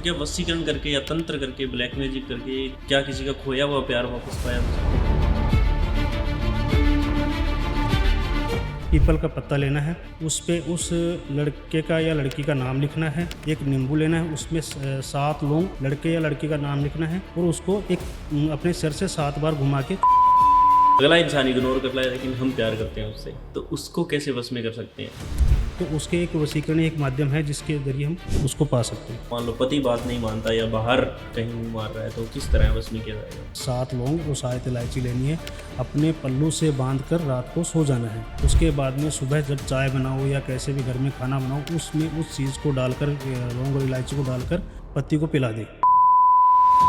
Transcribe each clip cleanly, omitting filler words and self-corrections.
तो क्या वशीकरण करके या तंत्र करके, ब्लैक मैजिक करके क्या किसी का खोया हुआ प्यार वापस पाया? पीपल का पत्ता लेना है, उस पे उस लड़के का या लड़की का नाम लिखना है, एक नींबू लेना है, उसमें 7 लौंग लड़के या लड़की का नाम लिखना है और उसको एक अपने सिर से 7 बार घुमा के। अगला इंसान इग्नोर कर रहा है लेकिन हम प्यार करते हैं उससे, तो उसको कैसे वश में कर सकते हैं? तो उसके एक वशीकरण एक माध्यम है जिसके जरिए हम उसको पा सकते हैं। मान लो पति बात नहीं मानता या बाहर कहीं मार रहा है, तो किस तरह वश में किया जाएगा? 7 लौंग और 7 इलायची लेनी है, अपने पल्लू से बांध कर रात को सो जाना है। उसके बाद में सुबह जब चाय बनाओ या कैसे भी घर में खाना बनाओ, उसमें उस चीज़ को डालकर, लौंग और इलायची को डालकर पति को पिला दें।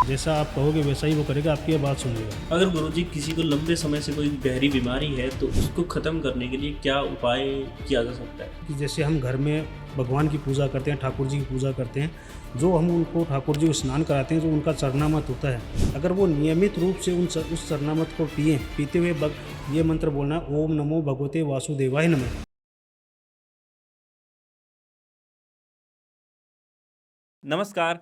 जैसा आप कहोगे वैसा ही वो करेगा, आपकी बात सुनेगा। अगर गुरुजी किसी को लंबे समय से कोई गहरी बीमारी है तो उसको ख़त्म करने के लिए क्या उपाय किया जा सकता है? कि जैसे हम घर में भगवान की पूजा करते हैं, ठाकुर जी की पूजा करते हैं, जो हम उनको ठाकुर जी को स्नान कराते हैं, जो उनका चरणामृत होता है, अगर वो नियमित रूप से उस चरणामृत को पीते हुए ये मंत्र बोलना है, ओम नमो भगवते वासुदेवाय नमः। नमस्कार।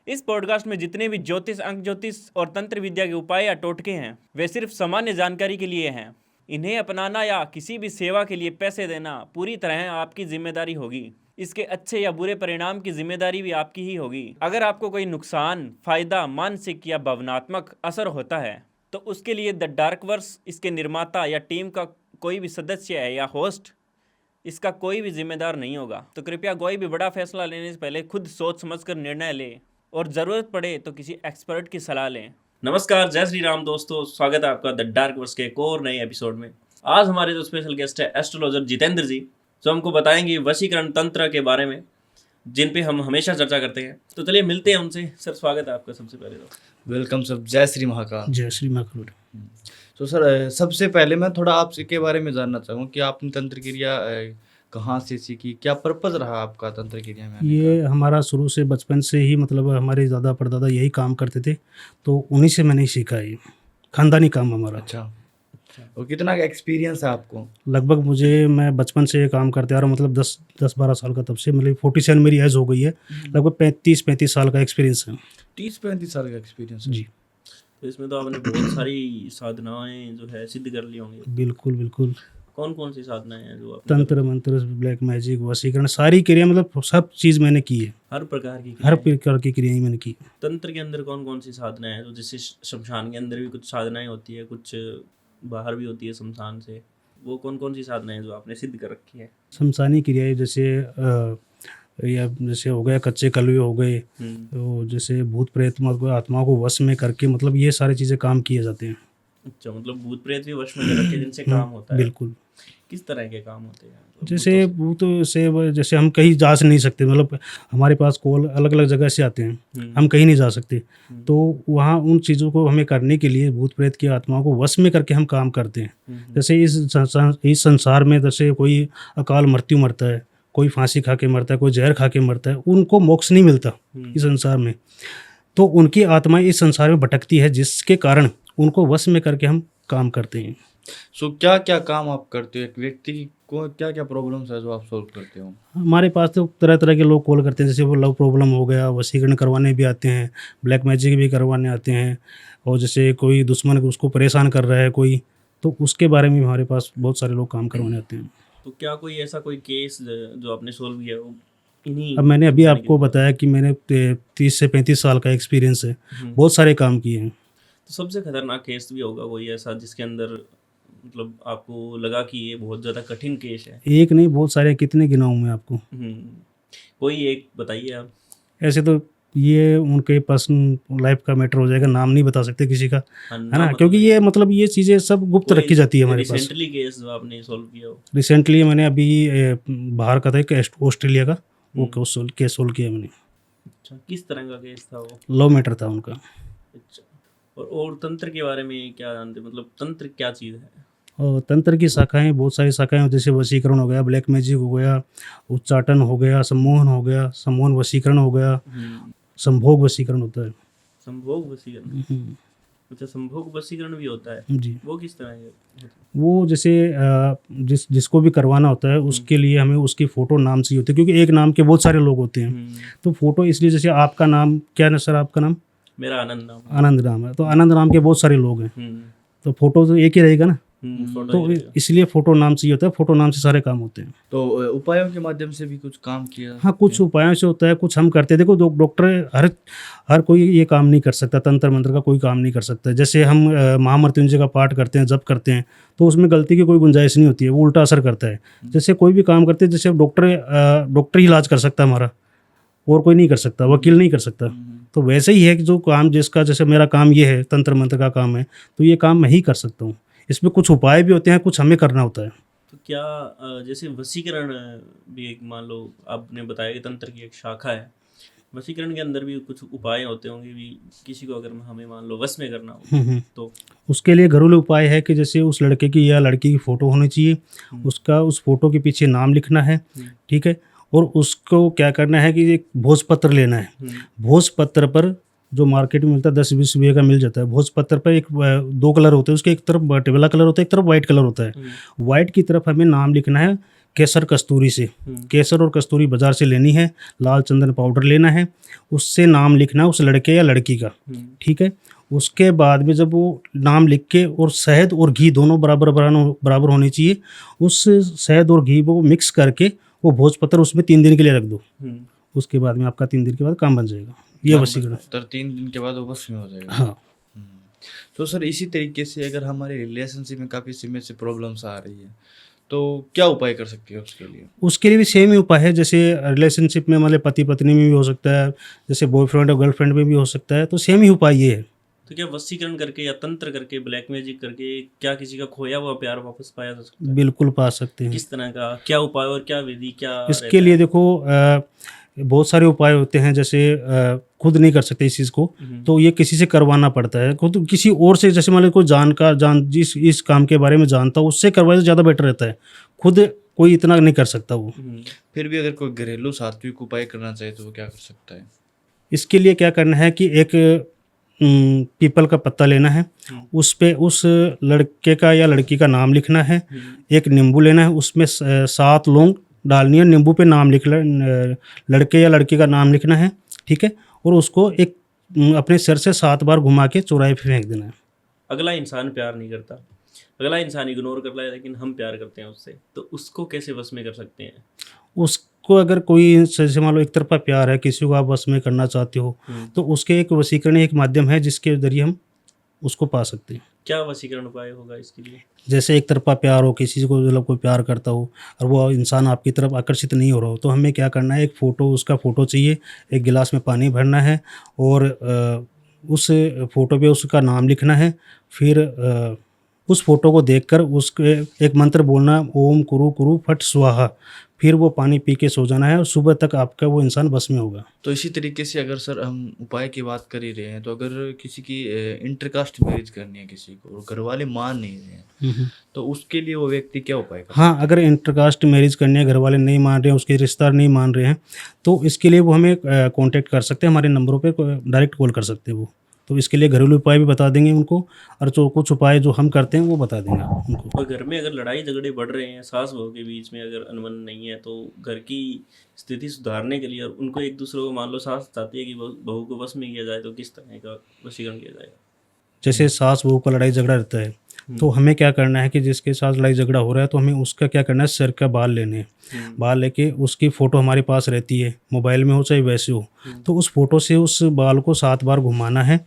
इस पॉडकास्ट में जितने भी ज्योतिष, अंक ज्योतिष और तंत्र विद्या के उपाय या टोटके हैं वे सिर्फ सामान्य जानकारी के लिए हैं। इन्हें अपनाना या किसी भी सेवा के लिए पैसे देना पूरी तरह आपकी जिम्मेदारी होगी। इसके अच्छे या बुरे परिणाम की जिम्मेदारी भी आपकी ही होगी। अगर आपको कोई नुकसान, फायदा, मानसिक या भावनात्मक असर होता है तो उसके लिए द डार्क वर्स, इसके निर्माता या टीम का कोई भी सदस्य है या होस्ट, इसका कोई भी जिम्मेदार नहीं होगा। तो कृपया कोई भी बड़ा फैसला लेने से पहले खुद सोच समझकर निर्णय लें और ज़रूरत पड़े तो किसी एक्सपर्ट की सलाह लें। नमस्कार, जय श्री राम दोस्तों, स्वागत है आपका द डार्क वर्स के एक और नए एपिसोड में। आज हमारे जो स्पेशल गेस्ट है एस्ट्रोलॉजर जितेंद्र जी, जो हमको बताएंगे वशीकरण तंत्र के बारे में, जिन पे हम हमेशा चर्चा करते हैं। तो चलिए मिलते हैं उनसे। सर, स्वागत है आपका सबसे पहले तो। वेलकम सर, जय श्री महाकाल। जय श्री महाकाल। तो सर, सबसे पहले मैं थोड़ा आपसे के बारे में जानना चाहूँगा कि आपने तंत्र क्रिया कहाँ से सीखी, क्या पर्पज़ रहा आपका तंत्र क्रिया में आने ये हमारा शुरू से बचपन से ही, मतलब हमारे दादा परदादा यही काम करते थे, तो उन्हीं से मैंने सीखा। ये खानदानी काम हमारा। अच्छा, और कितना एक्सपीरियंस है आपको? लगभग मैं बचपन से ये काम करते आ रहा हूँ, मतलब 10-12 साल का, तब से, मतलब 47 मेरी एज हो गई है, लगभग 35 साल का एक्सपीरियंस है। 30-35 साल का एक्सपीरियंस है जी। तो इसमें तो आपने बहुत सारी साधनाएं जो है सिद्ध कर ली होंगी। बिल्कुल बिल्कुल। कौन कौन सी साधनाएं हैं जो आपने तंत्र मंत्र, ब्लैक मैजिक, वशीकरण, सारी क्रिया, मतलब सब चीज़ मैंने की है। हर प्रकार की हर क्रियाएं? प्रकार की क्रियाएं मैंने की। तंत्र के अंदर कौन कौन सी साधनाएं हैं? तो जैसे शमशान के अंदर भी कुछ साधनाएं होती है, कुछ बाहर भी होती है शमशान से, वो कौन कौन सी साधनाएं जो आपने सिद्ध कर रखी है? शमशानी क्रियाएं जैसे या जैसे हो गया कच्चे कलवे हो गए, तो जैसे भूत प्रेत आत्माओं को वश में करके, मतलब ये सारी चीज़ें काम किए जाते हैं। अच्छा, मतलब भूत प्रेत भी वश में कर रखे जिनसे काम होता है? बिल्कुल। किस तरह के काम होते हैं? मतलब जैसे भूत से जैसे हम कहीं जा नहीं सकते, मतलब हमारे पास कॉल अलग अलग जगह से आते हैं, हम कहीं नहीं जा सकते, तो वहाँ उन चीज़ों को हमें करने के लिए भूत प्रेत की आत्माओं को वश में करके हम काम करते हैं। जैसे इस संसार में जैसे कोई अकाल मृत्यु मरता है, कोई फांसी खा के मरता है, कोई जहर खा के मरता है, उनको मोक्ष नहीं मिलता इस संसार में, तो उनकी आत्माएं इस संसार में भटकती है, जिसके कारण उनको वश में करके हम काम करते हैं। सो क्या क्या काम आप करते हो? एक व्यक्ति को क्या क्या प्रॉब्लम्स है जो आप सोल्व करते हो? हमारे पास तो तरह तरह के लोग कॉल करते हैं, जैसे वो लव प्रॉब्लम हो गया, वशीकरण करवाने भी आते हैं, ब्लैक मैजिक भी करवाने आते हैं, और जैसे कोई दुश्मन उसको परेशान कर रहा है कोई, तो उसके बारे में हमारे पास बहुत सारे लोग काम करवाने आते हैं। तो क्या कोई ऐसा कोई केस जो आपने सोल्व किया हो इन्हीं? अब मैंने अभी आपको बताया कि मैंने 30 से 35 साल का एक्सपीरियंस है, बहुत सारे काम किए हैं। तो सबसे खतरनाक केस भी होगा कोई ऐसा जिसके अंदर मतलब आपको लगा कि ये बहुत ज़्यादा कठिन केस है? एक नहीं, बहुत सारे, कितने गिनाऊं मैं आपको? कोई एक बताइए आप। ऐसे तो ये उनके पर्सनल लाइफ का मैटर हो जाएगा, नाम नहीं बता सकते किसी का, है ना, क्योंकि ये मतलब ये चीज़ें सब गुप्त रखी जाती है हमारे पास। रिसेंटली केस जो आपने सॉल्व किया हो? रिसेंटली मैंने अभी बाहर का था, एक ऑस्ट्रेलिया का, वो केस सोल्व किया मैंने। अच्छा, किस तरह का केस था वो? लव मैटर था उनका। अच्छा, और तंत्र के बारे में क्या जानते, मतलब तंत्र क्या चीज़ है? और तंत्र की शाखाएं, बहुत सारी शाखाएं, जैसे वशीकरण हो गया, ब्लैक मैजिक हो गया, उच्चाटन हो गया, सम्मोहन हो गया, सम्मोहन वशीकरण हो गया, संभोग वशीकरण होता है। संभोग वशीकरण? अच्छा, संभोग वशीकरण भी होता है, जी। वो किस तरह है? वो जैसे जिसको भी करवाना होता है उसके लिए हमें उसकी फ़ोटो नाम चाहिए होती है, क्योंकि एक नाम के बहुत सारे लोग होते हैं। तो फ़ोटो इसलिए, जैसे आपका नाम क्या है सर? आपका नाम मेरा आनंद नाम है। आनंद नाम है, तो आनंद नाम के बहुत सारे लोग हैं, तो फ़ोटो तो एक ही रहेगा ना। फोटो तो ही रहेगा। इसलिए फ़ोटो नाम चाहिए होता है, फ़ोटो नाम से सारे काम होते हैं। तो उपायों के माध्यम से भी कुछ काम किया? हाँ, कुछ उपायों से होता है, कुछ हम करते हैं। देखो, डॉक्टर हर कोई ये काम नहीं कर सकता, तंत्र मंत्र का कोई काम नहीं कर सकता। जैसे हम महामृत्युंजय का पाठ करते हैं, जप करते हैं, तो उसमें गलती की कोई गुंजाइश नहीं होती है, वो उल्टा असर करता है। जैसे कोई भी काम करते हैं, जैसे डॉक्टर ही इलाज कर सकता है हमारा, और कोई नहीं कर सकता, वकील नहीं कर सकता। तो वैसे ही है कि जो काम जिसका, जैसे मेरा काम ये है, तंत्र मंत्र का काम है, तो ये काम मैं ही कर सकता हूँ। इसमें कुछ उपाय भी होते हैं, कुछ हमें करना होता है। तो क्या जैसे वशीकरण भी एक, मान लो आपने बताया कि तंत्र की एक शाखा है, वशीकरण के अंदर भी कुछ उपाय होते होंगे भी, किसी को अगर हमें मान लो वश में करना हो तो? उसके लिए घरेलू उपाय है कि जैसे उस लड़के की या लड़की की फ़ोटो होनी चाहिए, उसका उस फ़ोटो के पीछे नाम लिखना है, ठीक है। और उसको क्या करना है कि एक भोजपत्र लेना है। भोजपत्र पर जो मार्केट में मिलता है 10-20 रुपये का मिल जाता है। भोजपत्र पर एक 2 कलर होते हैं, उसके एक तरफ टेबला कलर होता है, एक तरफ वाइट कलर होता है। वाइट की तरफ हमें नाम लिखना है केसर कस्तूरी से। केसर और कस्तूरी बाजार से लेनी है, लाल चंदन पाउडर लेना है, उससे नाम लिखना है उस लड़के या लड़की का, ठीक है। उसके बाद में जब वो नाम लिख के, और शहद और घी दोनों बराबर होनी चाहिए, उस शहद और घी को मिक्स करके वो भोजपत्र उसमें 3 दिन के लिए रख दो। उसके बाद में आपका 3 दिन के बाद काम बन जाएगा। ये वशीकरण। 3 दिन के बाद वो बस में हो जाएगा। हाँ। तो सर इसी तरीके से अगर हमारे रिलेशनशिप में काफ़ी समय से प्रॉब्लम्स आ रही है, तो क्या उपाय कर सकते हैं उसके लिए? उसके लिए भी सेम ही उपाय है, जैसे रिलेशनशिप में मतलब पति पत्नी में भी हो सकता है, जैसे बॉयफ्रेंड और गर्लफ्रेंड में भी हो सकता है, तो सेम ही उपाय ये है। तो क्या वशीकरण करके या तंत्र करके, ब्लैक मैजिक करके, क्या किसी का खोया हुआ प्यार वापस पाया जा सकता है? बिल्कुल पा सकते हैं। किस तरह का, क्या उपाय और क्या विधि, क्या इसके लिए देखो बहुत सारे उपाय होते हैं। जैसे खुद नहीं कर सकते इस चीज़ को, तो ये किसी से करवाना पड़ता है। खुद किसी और से, जैसे मान लो कोई जिस इस काम के बारे में जानता हो, उससे करवाए तो ज़्यादा बेटर रहता है। खुद कोई इतना नहीं कर सकता वो। फिर भी अगर कोई घरेलू सात्विक उपाय करना चाहे तो वो क्या कर सकता है? इसके लिए क्या करना है कि एक पीपल का पत्ता लेना है, उस पे उस लड़के का या लड़की का नाम लिखना है। एक नींबू लेना है, उसमें 7 लौंग डालनी है, नींबू पे नाम लड़के या लड़की का नाम लिखना है, ठीक है। और उसको एक अपने सिर से 7 बार घुमा के चौराहे पे फेंक देना है। अगला इंसान प्यार नहीं करता, अगला इंसान इग्नोर कर रहा है, लेकिन हम प्यार करते हैं उससे, तो उसको कैसे वश में कर सकते हैं? उसको अगर कोई, जैसे मान लो एक तरफा प्यार है, किसी को आप वश में करना चाहते हो, तो उसके एक वशीकरण एक माध्यम है जिसके जरिए हम उसको पा सकते हैं। क्या वशीकरण उपाय होगा इसके लिए? जैसे एक तरफा प्यार हो, किसी को मतलब कोई प्यार करता हो और वो इंसान आपकी तरफ आकर्षित नहीं हो रहा हो, तो हमें क्या करना है, एक फ़ोटो, उसका फ़ोटो चाहिए, एक गिलास में पानी भरना है और उस फ़ोटो पे उसका नाम लिखना है। फिर उस फ़ोटो को देखकर उसके एक मंत्र बोलना, ओम कुरु कुरु फट स्वाहा। फिर वो पानी पी के सो जाना है और सुबह तक आपका वो इंसान बस में होगा। तो इसी तरीके से अगर सर हम उपाय की बात कर ही रहे हैं, तो अगर किसी की इंटरकास्ट मैरिज करनी है किसी को और घर वाले मान नहीं रहे हैं, तो उसके लिए वो व्यक्ति क्या उपाय कर? हाँ, अगर इंटरकास्ट मैरिज करनी है, घर वाले नहीं मान रहे हैं, उसके रिश्तेदार नहीं मान रहे हैं, तो इसके लिए वो हमें कांटेक्ट कर सकते हैं, हमारे नंबरों पे डायरेक्ट कॉल कर सकते हैं वो। तो इसके लिए घरेलू उपाय भी बता देंगे उनको, और जो कुछ उपाय जो हम करते हैं वो बता देंगे उनको। और घर में अगर लड़ाई झगड़े बढ़ रहे हैं, सास बहू के बीच में अगर अनबन नहीं है, तो घर की स्थिति सुधारने के लिए, और उनको एक दूसरे को, मान लो सास चाहती है कि बहू को वश में किया जाए, तो किस तरह का वशीकरण किया जाएगा? जैसे सास बहू का लड़ाई झगड़ा रहता है, तो हमें क्या करना है कि जिसके साथ लड़ाई झगड़ा हो रहा है, तो हमें उसका क्या करना है, सिर का बाल लेने हैं। बाल लेके उसकी फ़ोटो हमारे पास रहती है, मोबाइल में हो चाहे वैसे हो, तो उस फ़ोटो से उस बाल को 7 बार घुमाना है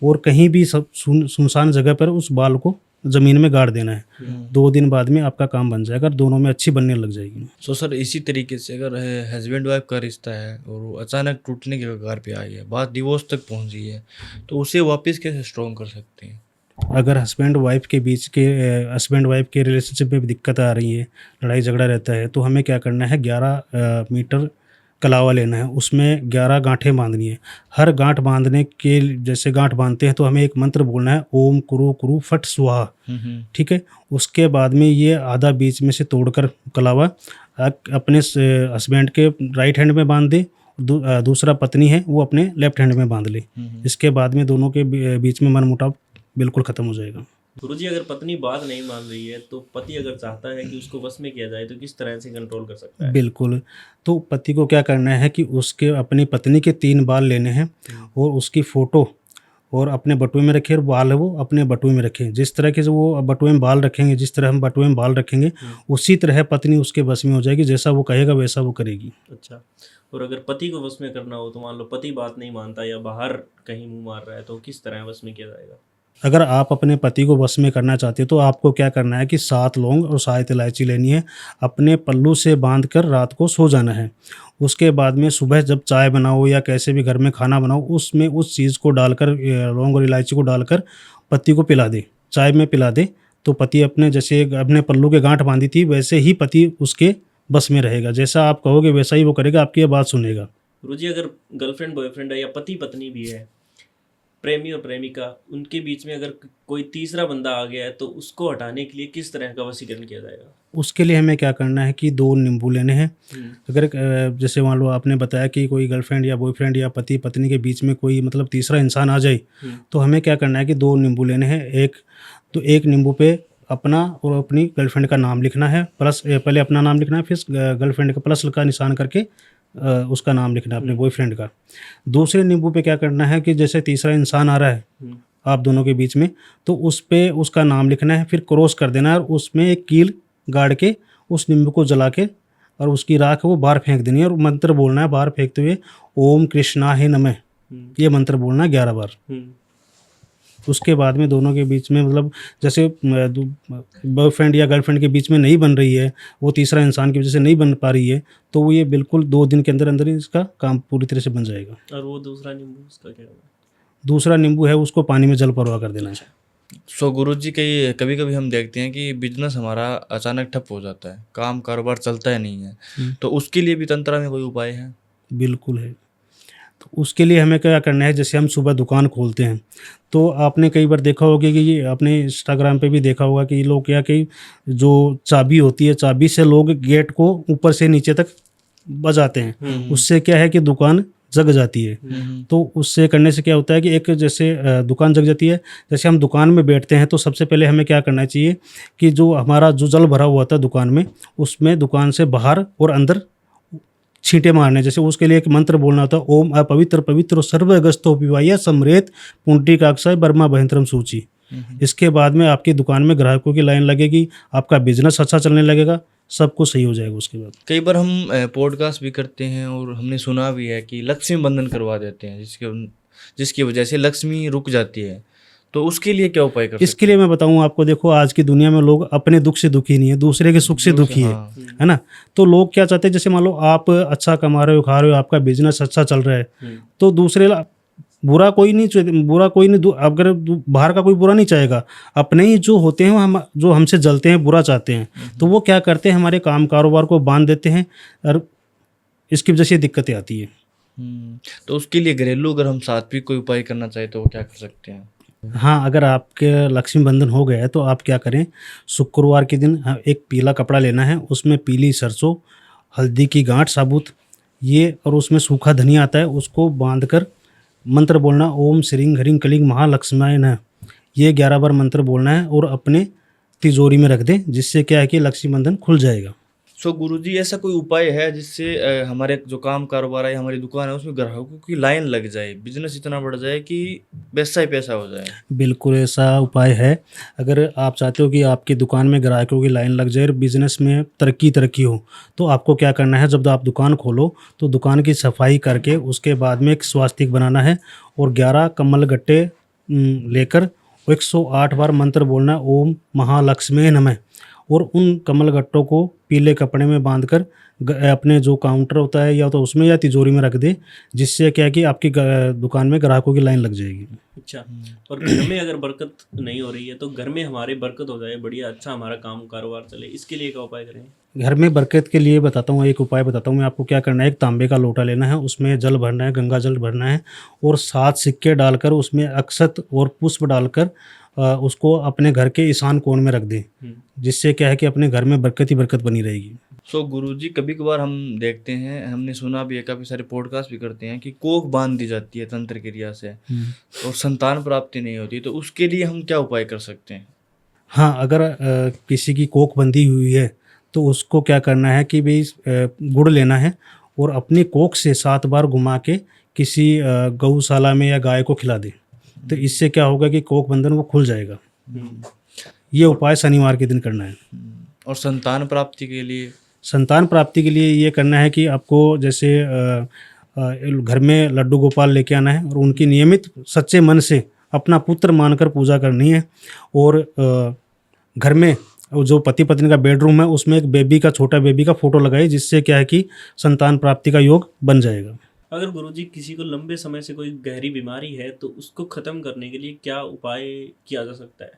और कहीं भी सुनसान जगह पर उस बाल को ज़मीन में गाड़ देना है। 2 दिन बाद में आपका काम बन जाएगा, दोनों में अच्छी बनने लग जाएगी। सो सर इसी तरीके से अगर हस्बैंड वाइफ का रिश्ता है और वो अचानक टूटने के कगार पे आई है, बात डिवोर्स तक पहुंच गई है, तो उसे वापस कैसे स्ट्रॉन्ग कर सकते हैं? अगर हस्बैंड वाइफ के रिलेशनशिप में दिक्कत आ रही है, लड़ाई झगड़ा रहता है, तो हमें क्या करना है, 11 मीटर कलावा लेना है, उसमें 11 गांठें बांधनी है। हर गांठ बांधने के, जैसे गांठ बांधते हैं तो हमें एक मंत्र बोलना है, ओम कुरु कुरु फट स्वाहा, ठीक है। उसके बाद में ये आधा बीच में से तोड़कर कलावा अपने हस्बैंड के राइट हैंड में बांध दे, दूसरा पत्नी है वो अपने लेफ्ट हैंड में बांध ले। इसके बाद में दोनों के बीच में मनमुटाव बिल्कुल ख़त्म हो जाएगा। गुरुजी अगर पत्नी बात नहीं मान रही है तो पति अगर चाहता है कि उसको वश में किया जाए तो किस तरह से कंट्रोल कर सकता है? बिल्कुल, तो पति को क्या करना है कि उसके अपनी पत्नी के 3 बाल लेने हैं और उसकी फ़ोटो और अपने बटुए में रखे और बाल है वो अपने बटुए में रखें। जिस तरह के से वो बटुए में बाल रखेंगे, जिस तरह हम बटुए में बाल रखेंगे, उसी तरह पत्नी उसके बस में हो जाएगी, जैसा वो कहेगा वैसा वो करेगी। अच्छा, और अगर पति को वश में करना हो तो मान लो पति बात नहीं मानता या बाहर कहीं मुंह मार रहा है तो किस तरह वश में किया जाएगा? अगर आप अपने पति को वश में करना चाहते हो तो आपको क्या करना है कि 7 लौंग और 7 इलायची लेनी है, अपने पल्लू से बांधकर रात को सो जाना है। उसके बाद में सुबह जब चाय बनाओ या कैसे भी घर में खाना बनाओ, उसमें उस चीज़ को डालकर लौंग और इलायची को डालकर पति को पिला दे, चाय में पिला दे, तो पति अपने जैसे अपने पल्लू के गांठ बांधी थी वैसे ही पति उसके बस में रहेगा। जैसा आप कहोगे वैसा ही वो करेगा, आपकी ये बात सुनेगा। गुरुजी अगर गर्लफ्रेंड बॉयफ्रेंड है या पति पत्नी भी है, प्रेमी और प्रेमिका, उनके बीच में अगर कोई तीसरा बंदा आ गया है तो उसको हटाने के लिए किस तरह का वशीकरण किया जाएगा? उसके लिए हमें क्या करना है कि 2 नींबू लेने हैं। अगर जैसे मान लो आपने बताया कि कोई गर्लफ्रेंड या बॉयफ्रेंड या पति पत्नी के बीच में कोई मतलब तीसरा इंसान आ जाए, तो हमें क्या करना है कि 2 नींबू लेने हैं। एक नींबू पे अपना और अपनी गर्लफ्रेंड का नाम लिखना है, प्लस पहले अपना नाम लिखना है, फिर गर्लफ्रेंड का प्लस का निशान करके उसका नाम लिखना है अपने बॉयफ्रेंड का। दूसरे नींबू पे क्या करना है कि जैसे तीसरा इंसान आ रहा है आप दोनों के बीच में, तो उस पे उसका नाम लिखना है, फिर क्रॉस कर देना है और उसमें एक कील गाड़ के उस नींबू को जला के और उसकी राख वो बाहर फेंक देनी है और मंत्र बोलना है बाहर फेंकते हुए, ओम कृष्णाय नमः, ये मंत्र बोलना है 11 बार। उसके बाद में दोनों के बीच में मतलब जैसे बॉयफ्रेंड या गर्लफ्रेंड के बीच में नहीं बन रही है, वो तीसरा इंसान की वजह से नहीं बन पा रही है, तो वो ये बिल्कुल 2 दिन के अंदर अंदर ही इसका काम पूरी तरह से बन जाएगा। और वो दूसरा नींबू उसका क्या होगा? दूसरा नींबू है उसको पानी में जल परवा कर देना है। सो गुरुजी कभी कभी हम देखते हैं कि बिजनेस हमारा अचानक ठप हो जाता है, काम कारोबार चलता है नहीं है, तो उसके लिए भी तंत्र में कोई उपाय है? बिल्कुल है। तो उसके लिए हमें क्या करना है, जैसे हम सुबह दुकान खोलते हैं तो आपने कई बार देखा होगा कि ये आपने इंस्टाग्राम पे भी देखा होगा कि लोग क्या कि जो चाबी होती है, चाबी से लोग गेट को ऊपर से नीचे तक बजाते हैं। उससे क्या है कि दुकान जग जाती है। तो उससे करने से क्या होता है कि एक जैसे दुकान जग जाती है, जैसे हम दुकान में बैठते हैं तो सबसे पहले हमें क्या करना चाहिए कि जो हमारा जो जल भरा हुआ था दुकान में, उसमें दुकान से बाहर और अंदर छींटे मारने। जैसे उसके लिए एक मंत्र बोलना होता है, ओम अपवित्र पवित्र सर्वगस्तो पिवाय समृत पुंडरीकाक्षाय बर्मा भयंतरम सूची। इसके बाद में आपकी दुकान में ग्राहकों की लाइन लगेगी, आपका बिजनेस अच्छा चलने लगेगा, सब कुछ सही हो जाएगा उसके बाद। कई बार हम पॉडकास्ट भी करते हैं और हमने सुना भी है कि लक्ष्मी बंधन करवा देते हैं जिसकी वजह से लक्ष्मी रुक जाती है, तो उसके लिए क्या उपाय कर सकते हैं? इसके लिए मैं बताऊं आपको, देखो आज की दुनिया में लोग अपने दुख से दुखी नहीं है, दूसरे के सुख से दुखी है ना। तो लोग क्या चाहते हैं, जैसे मान लो आप अच्छा कमा रहे हो, खा रहे हो, आपका बिजनेस अच्छा चल रहा है, तो दूसरे बुरा कोई नहीं, अगर बाहर का कोई बुरा नहीं चाहेगा, अपने ही जो होते हैं वो जो हमसे जलते हैं, बुरा चाहते हैं, तो वो क्या करते हैं, हमारे काम कारोबार को बांध देते हैं और इसकी वजह से दिक्कतें आती है। तो उसके लिए घरेलू अगर हम सात्विक कोई उपाय करना चाहे तो वो क्या कर सकते हैं? हाँ, अगर आपके लक्ष्मी बंधन हो गया है तो आप क्या करें, शुक्रवार के दिन एक पीला कपड़ा लेना है, उसमें पीली सरसों, हल्दी की गांठ साबुत, ये और उसमें सूखा धनिया आता है, उसको बांधकर मंत्र बोलना, ओम श्रीं ह्रीं क्लीं महालक्ष्म्याय नमः, ये 11 बार मंत्र बोलना है और अपने तिजोरी में रख दें, जिससे क्या है कि लक्ष्मी बंधन खुल जाएगा। सो गुरुजी ऐसा कोई उपाय है जिससे हमारे जो काम कारोबार है, हमारी दुकान है, उसमें ग्राहकों की लाइन लग जाए, बिजनेस इतना बढ़ जाए कि पैसा ही पैसा हो जाए? बिल्कुल ऐसा उपाय है। अगर आप चाहते हो कि आपकी दुकान में ग्राहकों की लाइन लग जाए और बिजनेस में तरक्की हो, तो आपको क्या करना है, जब आप दुकान खोलो तो दुकान की सफाई करके उसके बाद में एक स्वास्तिक बनाना है और 11 कमल गट्टे लेकर 108 बार मंत्र बोलना है, ओम महालक्ष्मी नमः, और उन कमल गट्टों को पीले कपड़े में बांधकर अपने जो काउंटर होता है या तो उसमें या तिजोरी में रख दे, जिससे क्या है कि आपकी दुकान में ग्राहकों की लाइन लग जाएगी। अच्छा, और घर में अगर बरकत नहीं हो रही है तो घर में हमारे बरकत हो जाए, बढ़िया अच्छा हमारा काम कारोबार चले, इसके लिए क्या उपाय करें? घर में बरकत के लिए बताता हूँ, एक उपाय बताता हूँ मैं आपको। क्या करना है, एक तांबे का लोटा लेना है, उसमें जल भरना है, गंगा जल भरना है और 7 सिक्के डालकर उसमें अक्षत और पुष्प डालकर उसको अपने घर के ईशान कोण में रख दें, जिससे क्या है कि अपने घर में बरकत ही बरकत बनी रहेगी। सो गुरुजी, कभी कभार हम देखते हैं, हमने सुना भी है, काफ़ी सारे पॉडकास्ट भी करते हैं कि कोख बांध दी जाती है तंत्र क्रिया से और संतान प्राप्ति नहीं होती, तो उसके लिए हम क्या उपाय कर सकते हैं? हाँ, अगर किसी की कोख बंधी हुई है तो उसको क्या करना है कि भाई गुड़ लेना है और अपनी कोख से 7 बार घुमा के किसी गौशाला में या गाय को खिला दे। तो इससे क्या होगा कि कोख बंधन वो खुल जाएगा। ये उपाय शनिवार के दिन करना है। और संतान प्राप्ति के लिए? संतान प्राप्ति के लिए ये करना है कि आपको जैसे घर में लड्डू गोपाल लेके आना है और उनकी नियमित सच्चे मन से अपना पुत्र मानकर पूजा करनी है। और घर में जो पति पत्नी का बेडरूम है उसमें एक बेबी का, छोटा बेबी का फोटो लगाइए, जिससे क्या है कि संतान प्राप्ति का योग बन जाएगा। अगर गुरुजी किसी को लंबे समय से कोई गहरी बीमारी है तो उसको खत्म करने के लिए क्या उपाय किया जा सकता है?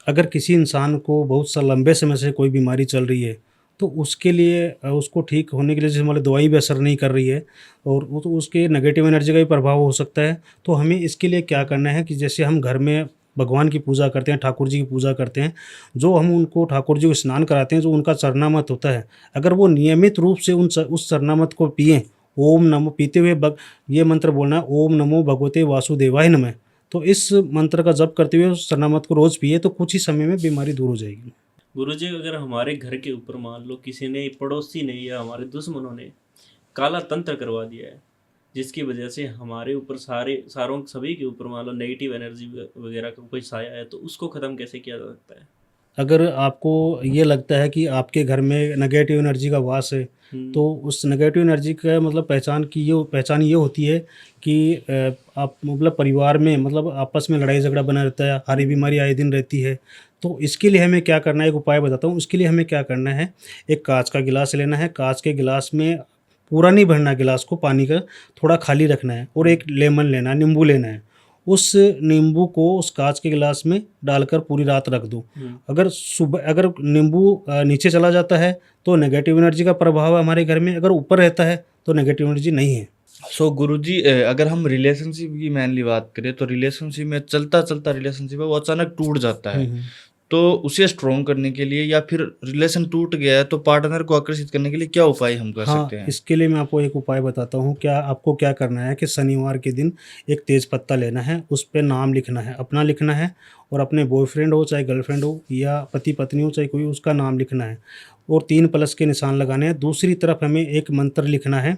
अगर किसी इंसान को बहुत सा लंबे समय से कोई बीमारी चल रही है तो उसके लिए उसको ठीक होने के लिए, जैसे मान लो दवाई भी असर नहीं कर रही है और वो तो उसके नेगेटिव एनर्जी का भी प्रभाव हो सकता है, तो हमें इसके लिए क्या करना है कि जैसे हम घर में भगवान की पूजा करते हैं, ठाकुर जी की पूजा करते हैं, जो हम उनको ठाकुर जी को स्नान कराते हैं, जो उनका चरणामृत होता है, अगर वो नियमित रूप से उस चरणामृत को पिएँ, ओम नमो, पीते हुए ये मंत्र बोलना है, ओम नमो भगवते वासुदेवाय नमः। तो इस मंत्र का जप करते हुए उस चरणामृत को रोज़ पिए तो कुछ ही समय में बीमारी दूर हो जाएगी। गुरुजी, अगर हमारे घर के ऊपर मान लो किसी ने, पड़ोसी ने या हमारे दुश्मनों ने काला तंत्र करवा दिया है, जिसकी वजह से हमारे ऊपर सभी के ऊपर मान लो नेगेटिव एनर्जी वगैरह का कोई साया है, तो उसको ख़त्म कैसे किया जा सकता है? अगर आपको ये लगता है कि आपके घर में नेगेटिव एनर्जी का वास है, तो उस नेगेटिव एनर्जी का मतलब पहचान ये होती है कि आप मतलब परिवार में मतलब आपस में लड़ाई झगड़ा बना रहता है, हारी बीमारी आए दिन रहती है। तो इसके लिए हमें क्या करना है, एक उपाय बताता हूँ। उसके लिए हमें क्या करना है, एक कांच का गिलास लेना है। कांच के गिलास में पूरा नहीं भरना गिलास को, पानी का थोड़ा खाली रखना है और एक लेमन लेना है, नींबू लेना है। उस नींबू को उस कांच के गिलास में डालकर पूरी रात रख दो। अगर नींबू नीचे चला जाता है तो नेगेटिव एनर्जी का प्रभाव है हमारे घर में, अगर ऊपर रहता है तो नेगेटिव एनर्जी नहीं है। सो गुरुजी, अगर हम रिलेशनशिप की मेनली बात करें तो रिलेशनशिप में चलता रिलेशनशिप है वो अचानक टूट जाता है, तो उसे स्ट्रॉन्ग करने के लिए या फिर रिलेशन टूट गया है तो पार्टनर को आकर्षित करने के लिए क्या उपाय हम कर सकते हैं? इसके लिए मैं आपको एक उपाय बताता हूँ। आपको क्या करना है कि शनिवार के दिन एक तेज पत्ता लेना है, उस पर नाम लिखना है, अपना लिखना है और अपने बॉयफ्रेंड हो चाहे गर्लफ्रेंड हो या पति पत्नी हो चाहे कोई, उसका नाम लिखना है और 3 प्लस के निशान लगाने हैं। दूसरी तरफ हमें एक मंत्र लिखना है,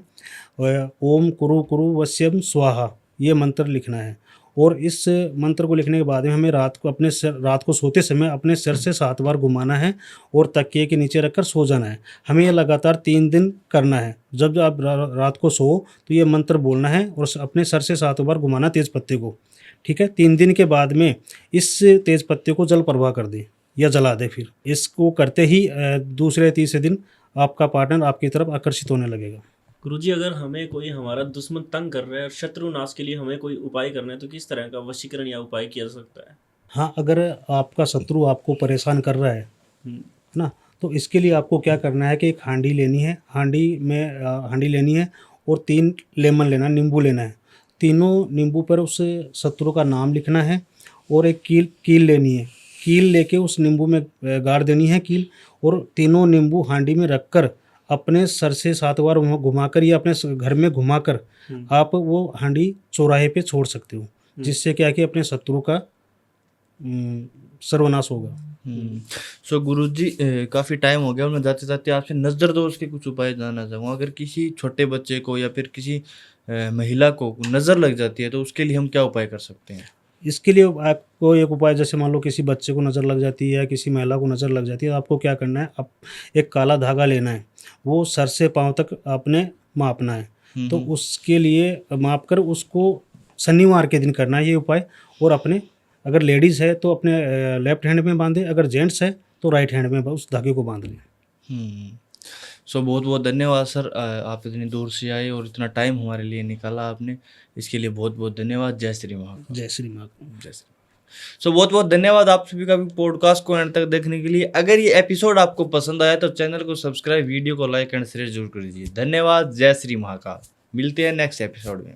ओम कुरु कुरु वश्यम स्वाहा, ये मंत्र लिखना है। और इस मंत्र को लिखने के बाद में हमें रात को सोते समय अपने सिर से 7 बार घुमाना है और तकिए के नीचे रखकर सो जाना है। हमें यह लगातार 3 दिन करना है। जब आप रात को सो तो ये मंत्र बोलना है और अपने सर से 7 बार घुमाना तेज पत्ते को, ठीक है। 3 दिन के बाद में इस तेज पत्ते को जल प्रवाह कर दें या जला दें। फिर इसको करते ही दूसरे तीसरे दिन आपका पार्टनर आपकी तरफ आकर्षित होने लगेगा। गुरुजी, अगर हमें कोई हमारा दुश्मन तंग कर रहा है और शत्रु नाश के लिए हमें कोई उपाय करना है, तो किस तरह का वशीकरण या उपाय किया जा सकता है? हाँ, अगर आपका शत्रु आपको परेशान कर रहा है ना, तो इसके लिए आपको क्या करना है कि एक हांडी लेनी है। हांडी लेनी है और 3 लेमन लेना, नींबू लेना है। तीनों नींबू पर उस शत्रु का नाम लिखना है और एक कील लेनी है। कील लेके उस नींबू में गाड़ देनी है कील, और तीनों नींबू हांडी में रखकर अपने सर से 7 बार घुमाकर या अपने घर में घुमाकर आप वो हांडी चौराहे पे छोड़ सकते हो, जिससे क्या कि अपने शत्रु का सर्वनाश होगा। सो गुरुजी, काफ़ी टाइम हो गया और मैं जाते जाते आपसे नज़र दोष के कुछ उपाय जानना चाहूँगा। अगर किसी छोटे बच्चे को या फिर किसी महिला को नज़र लग जाती है तो उसके लिए हम क्या उपाय कर सकते हैं? इसके लिए आपको एक उपाय, जैसे मान लो किसी बच्चे को नज़र लग जाती है या किसी महिला को नज़र लग जाती है, तो आपको क्या करना है, आप एक काला धागा लेना है, वो सर से पाँव तक आपने मापना है। तो उसके लिए माप कर उसको शनिवार के दिन करना है ये उपाय। और अपने अगर लेडीज़ है तो अपने लेफ्ट हैंड में बांधे, अगर जेंट्स है तो राइट हैंड में उस धागे को बांध लें। सो बहुत बहुत धन्यवाद सर, आप इतनी दूर से आए और इतना टाइम हमारे लिए निकाला आपने, इसके लिए बहुत बहुत धन्यवाद। जय श्री महाकाल। जय श्री महाकाल। जय श्री। सो बहुत बहुत धन्यवाद आप सभी का भी पॉडकास्ट को एंड तक देखने के लिए। अगर ये एपिसोड आपको पसंद आया तो चैनल को सब्सक्राइब, वीडियो को लाइक एंड शेयर जरूर कर दीजिए। धन्यवाद। जय श्री महाकाल। मिलते हैं नेक्स्ट एपिसोड में।